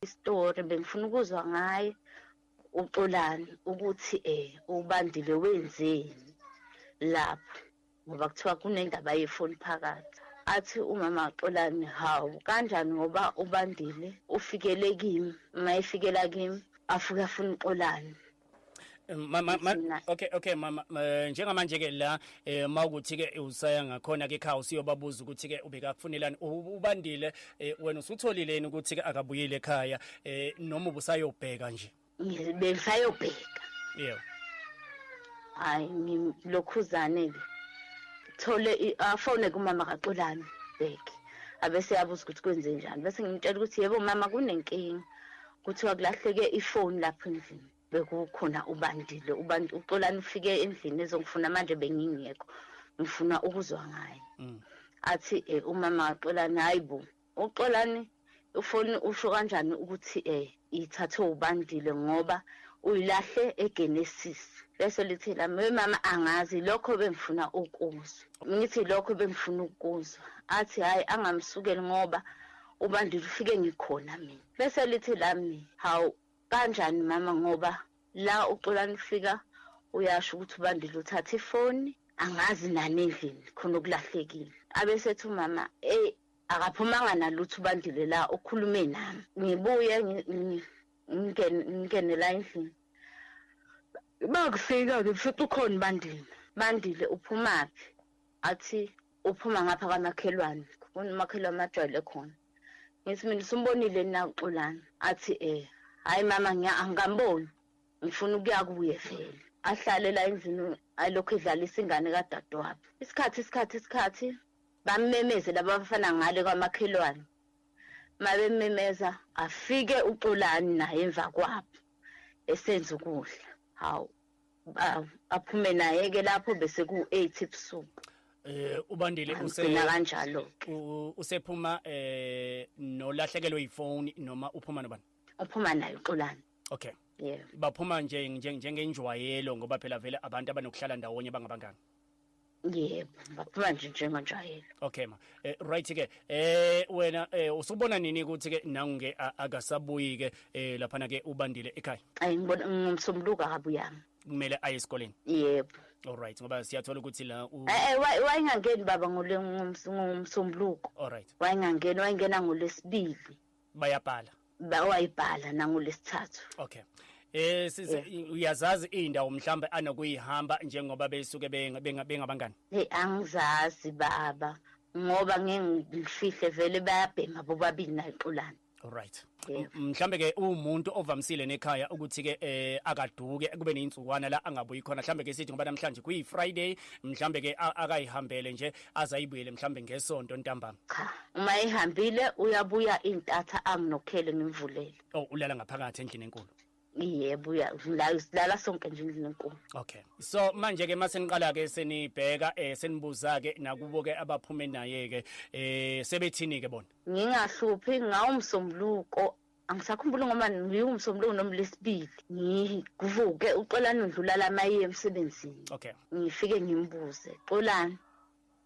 Story bengifuna ukuzwa ngaye uXolani ukuthi uBandile wenzeni lapho ngoba kuthiwa kunendaba yefoni phakathi. Athi umama Xolani, hawu kanjani ngoba uBandile ufikele kimi, mayifikela kimi afike afuna uXolani. Okay mama, njengamanje ke la mawukuthi ke usaya ngakhona ke ekhaya usiyobabuza ukuthi ke ubekakufunelani uBandile, wena usutholileni ukuthi ke akabuyile ekhaya noma ubusayobheka nje? Bengisayobheka. Yebo. Hayi ngilokhuzane ke. Thole afone kumama kaXolani bheki. Abese yabuza ukuthi kwenze njani. Bese ngimtshela ukuthi yebo mama kunenkinga. Kuthiwa kulahleke ifoni lapha endlini. Bekukhona uBandile, uXolani ufike endlini ezongifuna manje bengingekho. Ngifuna ukuzwa ngaye. Athi umama kaXolani, hayibo uXolani ufoni usho kanjani ukuthi ithathwe uBandile ngoba uyilahle eGenesis. Bese lithi lami mama angazi lokho bengifuna ukuzwa. Ngithi lokho bengifuna ukuzwa. Athi hayi angamsukeli ngoba uBandile ufike ngikhona mina. Bese lithi lami hawu kanjani mama ngoba la uXolani ufika uyasho ukuthi uBandile uthatha ifoni angazi nani endlini khona okulahlekile. Abesethi umama akaphumanga nalutho uBandile la ukhulume nami. Ngibuye ngingene la endlini. Bakufika ngifica ukhona uBandile. Bandile uphumaphi? Athi uphuma ngapha kwamakhelwane. Kunomakhelwane amajwayele khona. Ngithi mina simbonile na uXolani. Athi hayi mama angamboni. Ngifuna ukuya kuye vele. Ahlale la endlini alokho edlalisa ingane kadadewabo. Isikhathi bamemeze laba bafana ngale kwamakhelwane. Mabememeza afike uXolani naye emva kwabo. Esenza ukudla. Hawu aphume naye ke lapho bese ku8 ebusuku. uBandile kanjalo usephuma nolahlekelwe ifoni noma uphuma nobani? Uphuma nayo uXolani. Okay. Yeah. Baphuma njengenjwayelo ngoba phela vele abantu abanokuhlala ndawonye bangabangani. Yebo, baphuma njengenjwayelo. Okay ma. Right ke wena usubona nini ukuthi ke nange akasabuyi ke lapha na ke uBandile ekhaya? Ayi ngibona ngumsombuluka kabuyami. Kumele aye esikoleni. Yebo. Alright ngoba siyathola ukuthi la wayengangeni baba ngumsombuluko. Alright. Wayengena ngolesibili. Bayabhala. Wayibhala nangolesithathu. Okay. Uyazazi indawo mhlambe anokuyihamba njengoba besuke bengabangani? Angizazi baba ngoba ngifihle vele bayabhema bobabili nayo uXolani. Alright. Mhlambe ke umuntu ovamsile nekhaya ukuthi ke akaduke kube neintsukwana la angabuyi khona mhlambe ke sithi ngoba namhlanje kuyi Friday mhlambe ke akayihambele nje azayibuyele mhlambe ngesonto ntambama. Cha, uma ihambile uyabuya intatha anginokhele ngimvulele. Oh ulala ngaphakathi endlini enkulu. Yebo uyalala sonke nje endlini enkulu. Okay. So manje ke mase niqala ke senibheka senibuza ke nakubo ke abaphume naye ke sebethini ke bona? Ngingahluphi ngawumsombuluko angisakhumbula ngoba ngiyumsombuluko nomlesibili ngikuvuke uXolani udlula lamaye emsebenzini. Okay. Ngifike ngimbuze uXolani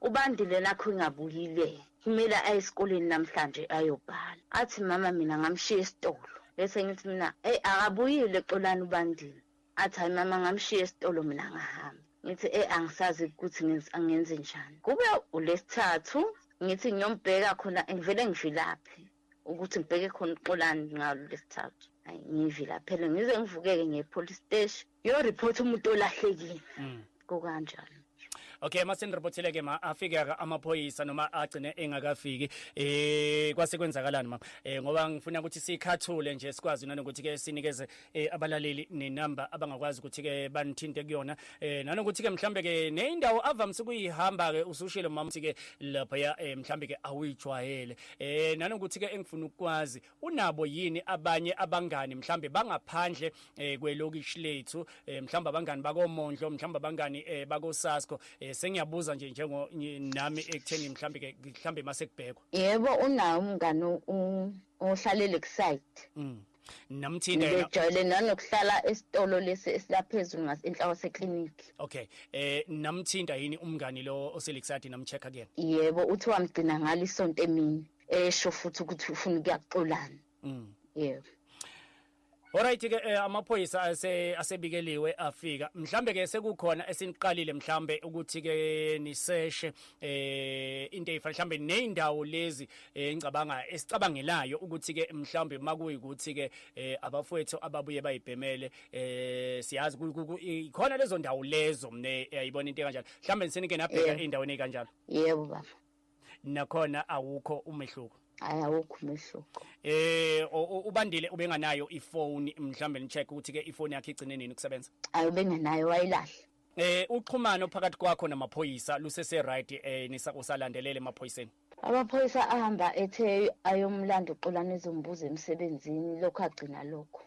uBandile nakho ngabuyile kumele aye esikoleni namhlanje ayobhala. Athi mama mina ngamshiya esitolo. Bese ngithi mina akabuyile uXolani uBandile. Athi hayi mama ngamshiya esitolo mina ngahamba. Ngithi angisazi ukuthi ngenze njani. Kube ulesithathu ngithi ngiyombheka khona ngivele ngivilaphi ukuthi ngibheke khona uXolani ngalo lesithathu. Hayi ngivila phela ngize ngivukeke ngepolice station yo report umuntu olahlekile. Kukanjalo. Okay mase nirepotele ke ma afike amaphoyisa noma agcine engakafiki kwase kwenzakalani mama ngoba ngifuna ukuthi sikhathule nje sikwazi nanokuthi ke sinikeze abalaleli nenamba abangakwazi ukuthi ke banithinte kuyona nanokuthi ke mhlambe ke neindawo avamse kuyihamba ke usushilo mama ukuthi ke lapha ya mhlambe ke awuyijwayele nanokuthi ke engifuna ukwazi unabo yini abanye abangani mhlambe bangaphandle kwelokishi lethu mhlambe abangani bakoMondlo mhlambe abangani bakoSasco sengiyabuza nje njengo nami ekutheni mhlambe mase kubhekwa. Yebo unawo umngane ohlalele kusite. Namthinda ngejwayele nanokuhlala esitolo lesi esilaphezulu ngasenhlawa seclinic. Okay namthinda yini umngani lo oselexadi namchecka kuyena? Yebo uthi wamgcina ngalisonto emini esho futhi ukuthi ufuna ukuyaXolani. yebo. Alright ke amaphoyisa asebikeliwe afika mhlambe ke sekukhona esiniqalile mhlambe ukuthi ke niseshe into eyifana mhlambe neindawo lezi ngicabanga esicabangelayo ukuthi ke mhlambe makuyikuthi ke abafowethu ababuye bayibhemele siyazi ikhona lezo ndawo lezo mne yayibona into kanjalo mhlambe nisenike nabheka endaweni ekanjalo. Yebo baba. Nakhona awukho umehluko. Ayawukho umehluko. Ubandile ubenganayo ifoni mhlambe ni check ukuthi ke ifoni yakhe igcine nini ukusebenza? Ayubenganayo wayilahla. Uxhumano phakathi kwakho namaphoyisa lusese right usalandelele emaphoyiseni. Amaphoyisa ahamba ethe ayomlanda uXolani ezombuza emsebenzini lokho agcina lokho.